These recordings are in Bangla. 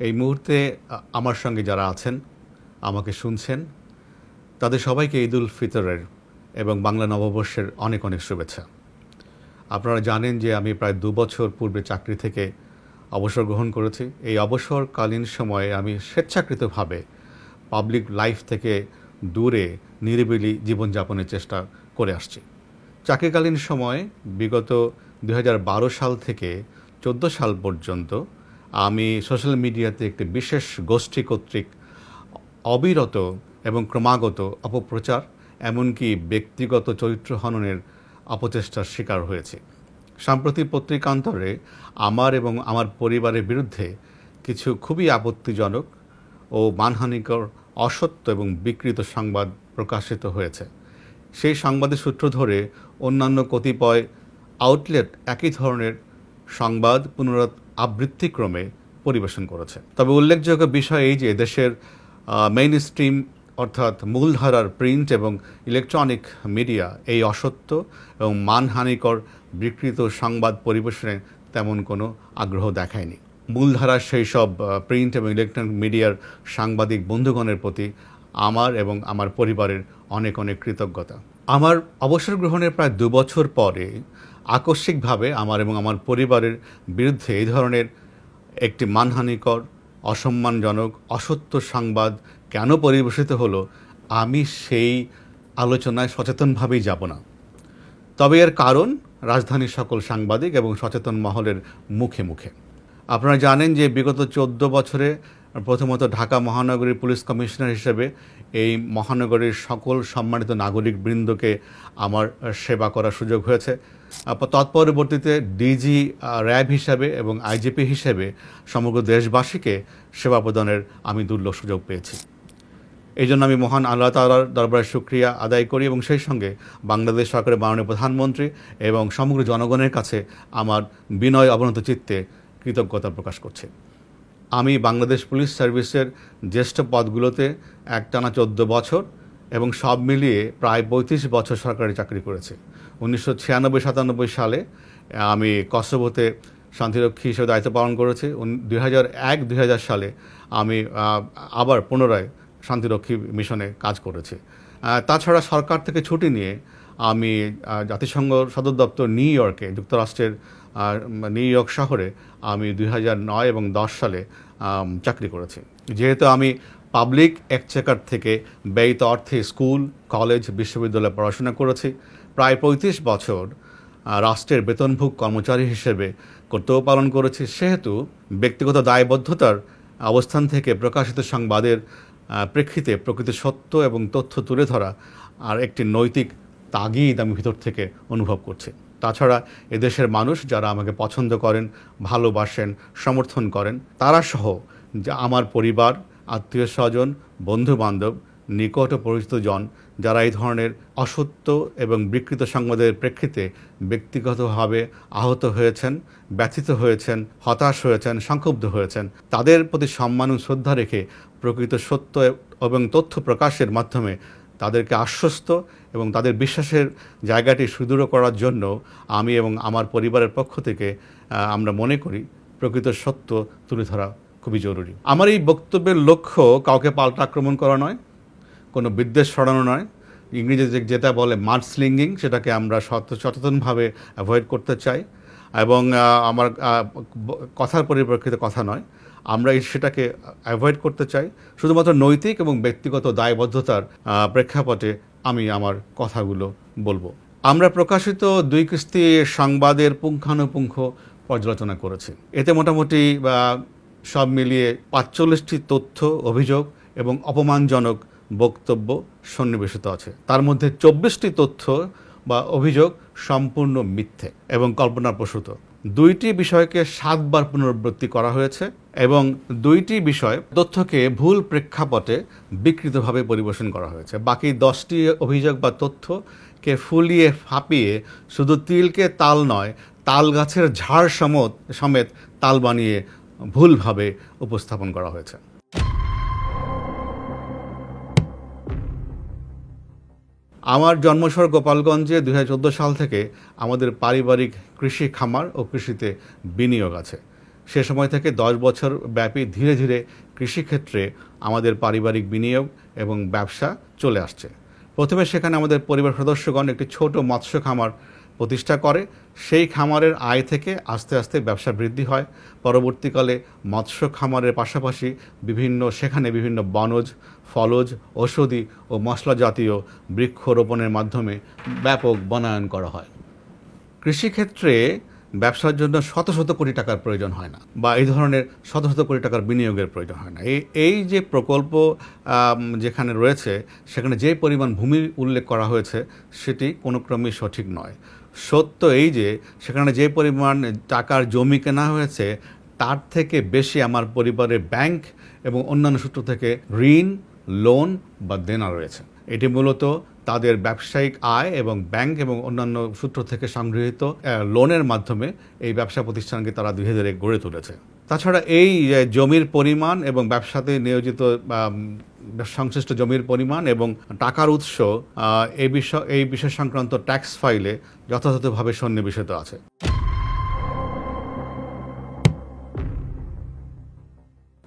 এই মুহূর্তে আমার সঙ্গে যারা আছেন, আমাকে শুনছেন, তাদের সবাইকে ঈদ উল ফিতরের এবং বাংলা নববর্ষের অনেক অনেক শুভেচ্ছা। আপনারা জানেন যে আমি প্রায় 2 বছর পূর্বে চাকরি থেকে অবসর গ্রহণ করেছি। এই অবসরকালীন সময়ে আমি স্বেচ্ছাকৃতভাবে পাবলিক লাইফ থেকে দূরে নিরিবিলি জীবনযাপনের চেষ্টা করে আসছি। চাকরিকালীন সময়ে বিগত 2012 সাল থেকে 14 সাল পর্যন্ত আমি সোশ্যাল মিডিয়াতে একটি বিশেষ গোষ্ঠী কর্তৃক অবিরত এবং ক্রমাগত অপপ্রচার, এমনকি ব্যক্তিগত চরিত্র হননের অপচেষ্টার শিকার হয়েছে। সাম্প্রতিক পত্রিকান্তরে আমার এবং আমার পরিবারের বিরুদ্ধে কিছু খুবই আপত্তিজনক ও মানহানিকর অসত্য এবং বিকৃত সংবাদ প্রকাশিত হয়েছে। সেই সংবাদের সূত্র ধরে অন্যান্য কতিপয় আউটলেট একই ধরনের সংবাদ পুনরাবৃত্তিক্রমে পরিবেশন করেছে। তবে উল্লেখযোগ্য বিষয় এই যে দেশের মেইন স্ট্রিম অর্থাৎ মূলধারার প্রিন্ট এবং ইলেকট্রনিক মিডিয়া এই অসত্য এবং মানহানিকর বিকৃত সংবাদ পরিবেশনে তেমন কোনো আগ্রহ দেখায়নি। মূলধারার সেই সব প্রিন্ট এবং ইলেকট্রনিক মিডিয়ার সাংবাদিক বন্ধুগণের প্রতি আমার এবং আমার পরিবারের অনেক অনেক কৃতজ্ঞতা। আমার অবসর গ্রহণের প্রায় 2 বছর পরে আকস্মিকভাবে আমার এবং আমার পরিবারের বিরুদ্ধে এই ধরনের একটি মানহানিকর, অসম্মানজনক, অসত্য সংবাদ কেন পরিবেশিত হলো, আমি সেই আলোচনায় সচেতনভাবেই যাব না। তবে এর কারণ রাজধানীর সকল সাংবাদিক এবং সচেতন মহলের মুখে মুখে। আপনারা জানেন যে বিগত 14 বছরে প্রথমত ঢাকা মহানগরীর পুলিশ কমিশনার হিসেবে এই মহানগরীর সকল সম্মানিত নাগরিকবৃন্দকে আমার সেবা করার সুযোগ হয়েছে। তৎপরবর্তীতে ডিজি র্যাব হিসাবে এবং আইজিপি হিসেবে সমগ্র দেশবাসীকে সেবা প্রদানের আমি দুর্লভ সুযোগ পেয়েছি। এই জন্য আমি মহান আল্লাহ তাআলার দরবারে শুকরিয়া আদায় করি এবং সেই সঙ্গে বাংলাদেশ সরকারের মাননীয় প্রধানমন্ত্রী এবং সমগ্র জনগণের কাছে আমার বিনয় অবনত চিত্তে কৃতজ্ঞতা প্রকাশ করছি। আমি বাংলাদেশ পুলিশ সার্ভিসের জ্যেষ্ঠ পদগুলোতে একটানা 14 বছর এবং সব মিলিয়ে প্রায় 35 বছর সরকারি চাকরি করেছি। 1996-97 সালে আমি কসোভোতে শান্তিরক্ষী হিসেবে দায়িত্ব পালন করেছি। 2001-2000 সালে আমি আবার পুনরায় শান্তিরক্ষী মিশনে কাজ করেছি। তাছাড়া সরকার থেকে ছুটি নিয়ে আমি জাতিসংঘ সদর দপ্তর নিউ ইয়র্কে, যুক্তরাষ্ট্রের নিউ ইয়র্ক শহরে আমি 2009 এবং 10 সালে চাকরি করেছি। যেহেতু আমি পাবলিক এক্সচেকার থেকে ব্যয়িত অর্থে স্কুল, কলেজ, বিশ্ববিদ্যালয়ে পড়াশোনা করেছি, প্রায় 35 বছর রাষ্ট্রের বেতনভোগ কর্মচারী হিসেবে কর্তব্য পালন করেছি, সেহেতু ব্যক্তিগত দায়বদ্ধতার অবস্থান থেকে প্রকাশিত সংবাদের প্রেক্ষিতে প্রকৃত সত্য এবং তথ্য তুলে ধরা আর একটি নৈতিক তাগিদ আমি ভিতর থেকে অনুভব করছি। তাছাড়া এদেশের মানুষ যারা আমাকে পছন্দ করেন, ভালোবাসেন, সমর্থন করেন, তারা সহ আমার পরিবার, আত্মীয় স্বজন, বন্ধুবান্ধব, নিকট ও পরিচিত জন যারা এই ধরনের অসত্য এবং বিকৃত সংবাদের প্রেক্ষিতে ব্যক্তিগতভাবে আহত হয়েছেন, ব্যথিত হয়েছেন, হতাশ হয়েছেন, সংক্ষুব্ধ হয়েছেন, তাদের প্রতি সম্মান ও শ্রদ্ধা রেখে প্রকৃত সত্য এবং তথ্য প্রকাশের মাধ্যমে তাদেরকে আশ্বস্ত এবং তাদের বিশ্বাসের জায়গাটি সুদৃঢ় করার জন্য আমি এবং আমার পরিবারের পক্ষ থেকে আমরা মনে করি প্রকৃত সত্য তুলে ধরা খুবই জরুরি। আমার এই বক্তব্যের লক্ষ্য কাউকে পাল্টা আক্রমণ করা নয়, কোনো বিদ্বেষ ছড়ানো নয়। ইংরেজিতে যেটা বলে মাড স্লিঙ্গিং, সেটাকে আমরা সচেতনভাবে অ্যাভয়েড করতে চাই এবং আমার কথার পরিপ্রেক্ষিতে কথা নয়, আমরা সেটাকে অ্যাভয়েড করতে চাই। শুধুমাত্র নৈতিক এবং ব্যক্তিগত দায়বদ্ধতার প্রেক্ষাপটে আমি আমার কথাগুলো বলবো। আমরা প্রকাশিত 2 কিস্তি সংবাদের পুঙ্খানুপুঙ্খ পর্যালোচনা করেছি। এতে মোটামুটি সব মিলিয়ে 45টি তথ্য, অভিযোগ এবং অপমানজনক বক্তব্য সন্নিবেশিত আছে। তার মধ্যে 24টি তথ্য বা অভিযোগ সম্পূর্ণ মিথ্যে এবং কল্পনাপ্রসূত। 2টি বিষয়কে 7 বার পুনরাবৃত্তি করা হয়েছে এবং 2টি বিষয় তথ্যকে ভুল প্রেক্ষাপটে বিকৃতভাবে পরিবেশন করা হয়েছে। বাকি 10টি অভিযোগ বা তথ্যকে ফুলিয়ে ফাঁপিয়ে শুধু তিলকে তাল নয়, তাল গাছের ঝাড় সমেত তাল বানিয়ে ভুলভাবে উপস্থাপন করা হয়েছে। আমার জন্মশহর গোপালগঞ্জে 2014 সাল থেকে আমাদের পারিবারিক কৃষি খামার ও কৃষিতে বিনিয়োগ আছে। সে সময় থেকে 10 বছর ব্যাপী ধীরে ধীরে কৃষিক্ষেত্রে আমাদের পারিবারিক বিনিয়োগ এবং ব্যবসা চলে আসছে। প্রথমে সেখানে আমাদের পরিবার সদস্যগণ একটি ছোট মৎস্য খামার প্রতিষ্ঠা করে, সেই খামারের আয় থেকে আস্তে আস্তে ব্যবসা বৃদ্ধি হয়। পরবর্তীকালে মৎস্য খামারের পাশাপাশি সেখানে বিভিন্ন বনজ, ফলজ, ঔষধি ও মশলা জাতীয় বৃক্ষরোপণের মাধ্যমে ব্যাপক বনায়ন করা হয়। কৃষিক্ষেত্রে ব্যবসার জন্য শত শত কোটি টাকার প্রয়োজন হয় না, বা এই ধরনের শত শত কোটি টাকার বিনিয়োগের প্রয়োজন হয় না। এই যে প্রকল্প যেখানে রয়েছে সেখানে যে পরিমাণ ভূমির উল্লেখ করা হয়েছে সেটি কোনো ক্রমেই সঠিক নয়। সত্য এই যে সেখানে যে পরিমাণ টাকার জমি কেনা হয়েছে তার থেকে বেশি আমার পরিবারের ব্যাংক এবং অন্যান্য সূত্র থেকে ঋণ, লোন বা দেনা রয়েছে। এটি মূলত তাদের ব্যবসায়িক আয় এবং ব্যাংক এবং অন্যান্য সূত্র থেকে সংগৃহীত লোনের মাধ্যমে এই ব্যবসা প্রতিষ্ঠানকে তারা ধীরে ধীরে গড়ে তুলেছে। তাছাড়া এই জমির পরিমাণ এবং ব্যবসাতে নিয়োজিত সংশ্লিষ্ট জমির পরিমাণ এবং টাকার উৎস এই বিষয় সংক্রান্ত ট্যাক্স ফাইলে যথাযথভাবে সন্নিবেশিত আছে।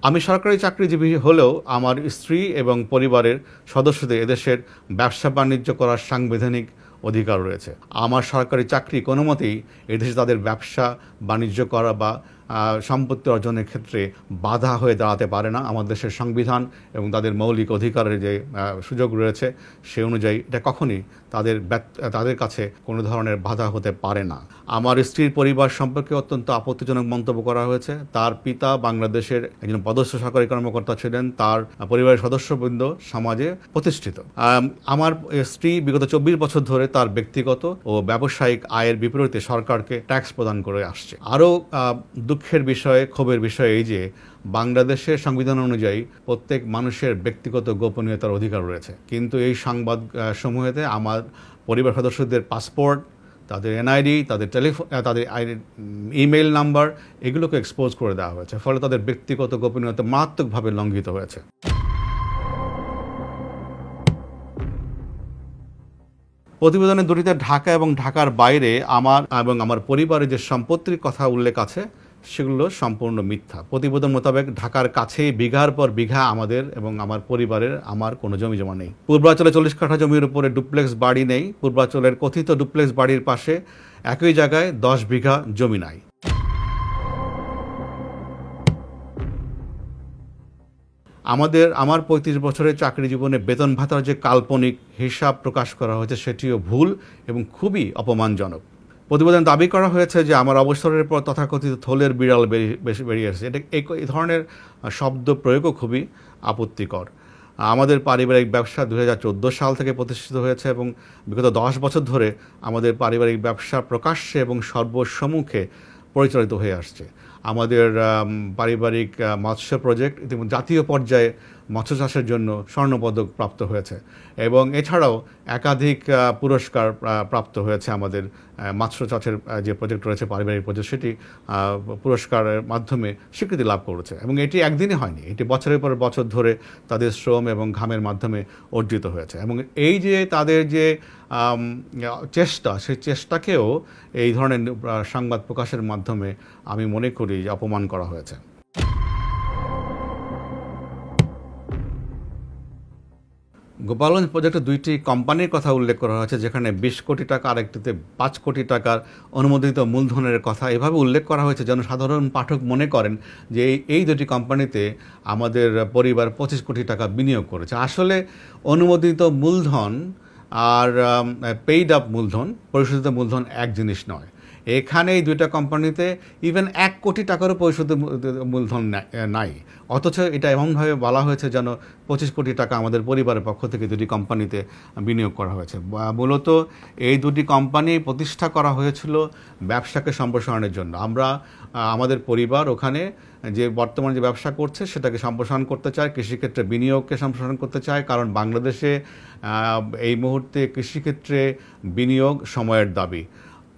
আমি সরকারি চাকরিজীবী হলেও আমার স্ত্রী এবং পরিবারের সদস্যদের এদেশের ব্যবসা বাণিজ্য করার সাংবিধানিক অধিকার রয়েছে। আমার সরকারি চাকরি কোনো মতেই এদেশে তাদের ব্যবসা বাণিজ্য করা বা সম্পত্তি অর্জনের ক্ষেত্রে বাধা হয়ে দাঁড়াতে পারে না। আমাদের দেশের সংবিধান এবং তাদের মৌলিক অধিকারের যে সুযোগ রয়েছে সে অনুযায়ী এটা কখনই তাদের কাছে কোনো ধরনের বাধা হতে পারে না। আমার স্ত্রীর পরিবার সম্পর্কে অত্যন্ত আপত্তিজনক মন্তব্য করা হয়েছে। তার পিতা বাংলাদেশের একজন পদস্থ সরকারি কর্মকর্তা ছিলেন, তার পরিবারের সদস্যবৃন্দ সমাজে প্রতিষ্ঠিত। আমার স্ত্রী বিগত 24 বছর ধরে তার ব্যক্তিগত ও ব্যবসায়িক আয়ের বিপরীতে সরকারকে ট্যাক্স প্রদান করে আসছে। আরও দুঃখের বিষয়, ক্ষোভের বিষয় এই যে বাংলাদেশের সংবিধান অনুযায়ী প্রত্যেক মানুষের ব্যক্তিগত গোপনীয়তার অধিকার রয়েছে, কিন্তু এই সংবাদ সমূহেতে আমার পরিবার সদস্যদের পাসপোর্ট, তাদের এনআইডি, তাদের ইমেইল নাম্বার এগুলোকে এক্সপোজ করে দেওয়া হয়েছে, ফলে তাদের ব্যক্তিগত গোপনীয়তা মারাত্মকভাবে লঙ্ঘিত হয়েছে। প্রতিবেদনের দুটিতে ঢাকা এবং ঢাকার বাইরে আমার এবং আমার পরিবারের যে সম্পত্তির কথা উল্লেখ আছে সেগুলো সম্পূর্ণ মিথ্যা। প্রতিবেদন মোতাবেক ঢাকার কাছেই বিঘার পর বিঘা আমাদের এবং আমার পরিবারের কোনো জমি জমা নেই। পূর্বাঞ্চলে 40 কাঠা জমির উপরে ডুপ্লেক্স বাড়ি নেই। পূর্বাঞ্চলের কথিত ডুপ্লেক্স বাড়ির পাশে একই জায়গায় 10 বিঘা জমি নাই। আমার 35 বছরের চাকরি জীবনে বেতন ভাতার যে কাল্পনিক হিসাব প্রকাশ করা হয়েছে সেটিও ভুল এবং খুবই অপমানজনক। প্রতিবেদনে দাবি করা হয়েছে যে আমার অবসরের পর তথাকথিত থলের বিড়াল বেরিয়ে এসেছে। এই ধরনের শব্দ প্রয়োগও খুবই আপত্তিকর। আমাদের পারিবারিক ব্যবসা 2014 সাল থেকে প্রতিষ্ঠিত হয়েছে এবং বিগত 10 বছর ধরে আমাদের পারিবারিক ব্যবসা প্রকাশ্যে এবং সর্বসম্মুখে পরিচালিত হয়ে আসছে। আমাদের পারিবারিক মৎস্য প্রজেক্ট ইতিমধ্যে জাতীয় পর্যায়ে মৎস্য চাষের জন্য স্বর্ণপদক প্রাপ্ত হয়েছে এবং এছাড়াও একাধিক পুরস্কার প্রাপ্ত হয়েছে। আমাদের মৎস্য চাষের যে প্রজেক্ট রয়েছে পারিবারিক প্রজেক্ট, সেটি পুরস্কারের মাধ্যমে স্বীকৃতি লাভ করেছে এবং এটি একদিনই হয়নি, এটি বছরের পর বছর ধরে তাদের শ্রম এবং ঘামের মাধ্যমে অর্জিত হয়েছে। এবং এই যে তাদের যে চেষ্টা, সেই চেষ্টাকেও এই ধরনের সংবাদ প্রকাশের মাধ্যমে আমি মনে করি যে অপমান করা হয়েছে। গোপালগঞ্জ প্রজেক্টে 2টি কোম্পানির কথা উল্লেখ করা হয়েছে, যেখানে 20 কোটি টাকা, আরেকটিতে 5 কোটি টাকার অনুমোদিত মূলধনের কথা এভাবে উল্লেখ করা হয়েছে যেন সাধারণ পাঠক মনে করেন যে এই 2টি কোম্পানিতে আমাদের পরিবার 25 কোটি টাকা বিনিয়োগ করেছে। আসলে অনুমোদিত মূলধন আর পেইড আপ মূলধন, পরিশোধিত মূলধন এক জিনিস নয়। এখানে এই 2টা কোম্পানিতে ইভেন 1 কোটি টাকারও পরিশোধিত মূলধন নাই, অথচ এটা এমনভাবে বলা হয়েছে যেন 25 কোটি টাকা আমাদের পরিবারের পক্ষ থেকে 2টি কোম্পানিতে বিনিয়োগ করা হয়েছে। মূলত এই 2টি কোম্পানি প্রতিষ্ঠা করা হয়েছিল ব্যবসাকে সম্প্রসারণের জন্য। আমাদের পরিবার ওখানে যে বর্তমানে যে ব্যবসা করছে সেটাকে সম্প্রসারণ করতে চায়, কৃষিক্ষেত্রে বিনিয়োগকে সম্প্রসারণ করতে চায়, কারণ বাংলাদেশে এই মুহূর্তে কৃষিক্ষেত্রে বিনিয়োগ সময়ের দাবি।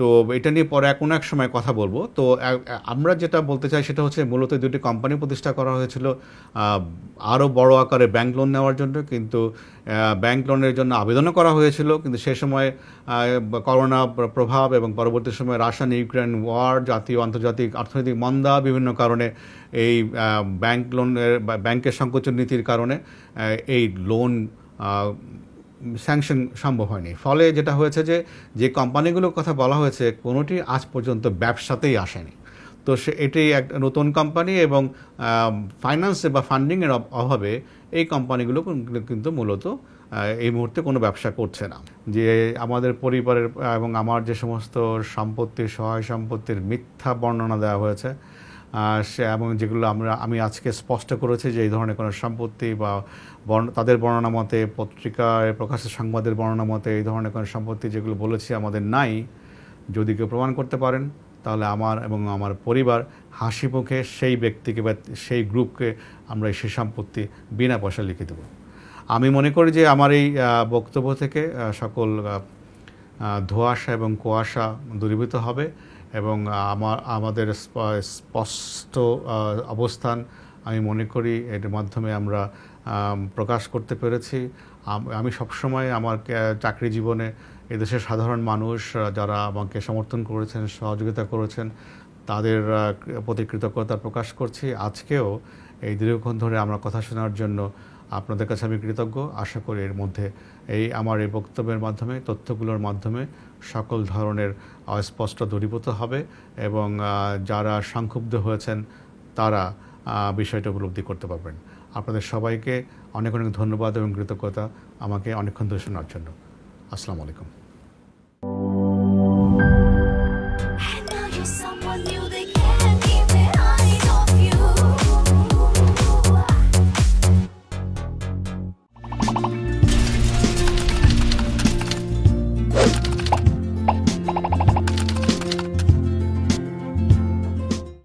তো এটা নিয়ে পরে কোনো এক সময় কথা বলবো। তো আমরা যেটা বলতে চাই সেটা হচ্ছে মূলত দুটি কোম্পানি প্রতিষ্ঠা করা হয়েছিল আরও বড় আকারে ব্যাংক লোন নেওয়ার জন্য, কিন্তু ব্যাংক লোনের জন্য আবেদনও করা হয়েছিল, কিন্তু সে সময় করোনা প্রভাব এবং পরবর্তী সময়ে রাশিয়ান ইউক্রেন ওয়ার, জাতীয় আন্তর্জাতিক অর্থনৈতিক মন্দা, বিভিন্ন কারণে এই ব্যাংকের সংকোচন নীতির কারণে এই লোন স্যাংশন সম্ভব হয়নি। ফলে যেটা হয়েছে যে কোম্পানিগুলোর কথা বলা হয়েছে কোনোটি আজ পর্যন্ত ব্যবসাতেই আসেনি। তো এটি এক নতুন কোম্পানি এবং ফাইন্যান্সে বা ফান্ডিংয়ের অভাবে এই কোম্পানিগুলো কিন্তু মূলত এই মুহূর্তে কোনো ব্যবসা করছে না। যে আমাদের পরিবারের এবং আমার যে সমস্ত সম্পত্তি, সহায় সম্পত্তির মিথ্যা বর্ণনা দেওয়া হয়েছে এবং যেগুলো আমি আজকে স্পষ্ট করেছি যে এই ধরনের কোনো সম্পত্তি বা তাদের বর্ণনা মতে, পত্রিকায় প্রকাশের সংবাদের বর্ণনা মতে এই ধরনের কোনো সম্পত্তি যেগুলো বলেছি আমাদের নাই, যদি কেউ প্রমাণ করতে পারেন তাহলে আমার এবং আমার পরিবার হাসি মুখে সেই ব্যক্তিকে বা সেই গ্রুপকে আমরা সেই সম্পত্তি বিনা পয়সা লিখে দেব। আমি মনে করি যে আমার এই বক্তব্য থেকে সকল ধোঁয়াশা এবং কুয়াশা দূরীভূত হবে এবং আমাদের স্পষ্ট অবস্থান আমি মনে করি এর মাধ্যমে আমরা প্রকাশ করতে পেরেছি। আমি সবসময় আমার চাকরি জীবনে এদেশের সাধারণ মানুষ যারা আমাকে সমর্থন করেছেন, সহযোগিতা করেছেন, তাদের প্রতি কৃতজ্ঞতা প্রকাশ করছি। আজকেও এই দীর্ঘক্ষণ ধরে আমার কথা শোনার জন্য আপনাদের কাছে আমি কৃতজ্ঞ। আশা করি এর মধ্যে আমার এই বক্তব্যের মাধ্যমে, তথ্যগুলোর মাধ্যমে সকল ধরনের অস্পষ্ট দূরীভূত হবে এবং যারা সংক্ষুব্ধ হয়েছেন তারা বিষয়টা উপলব্ধি করতে পারবেন। আপনাদের সবাইকে অনেক অনেক ধন্যবাদ এবং কৃতজ্ঞতা আমাকে অনেকক্ষণ ধরে শোনার জন্য। আসসালামু আলাইকুম।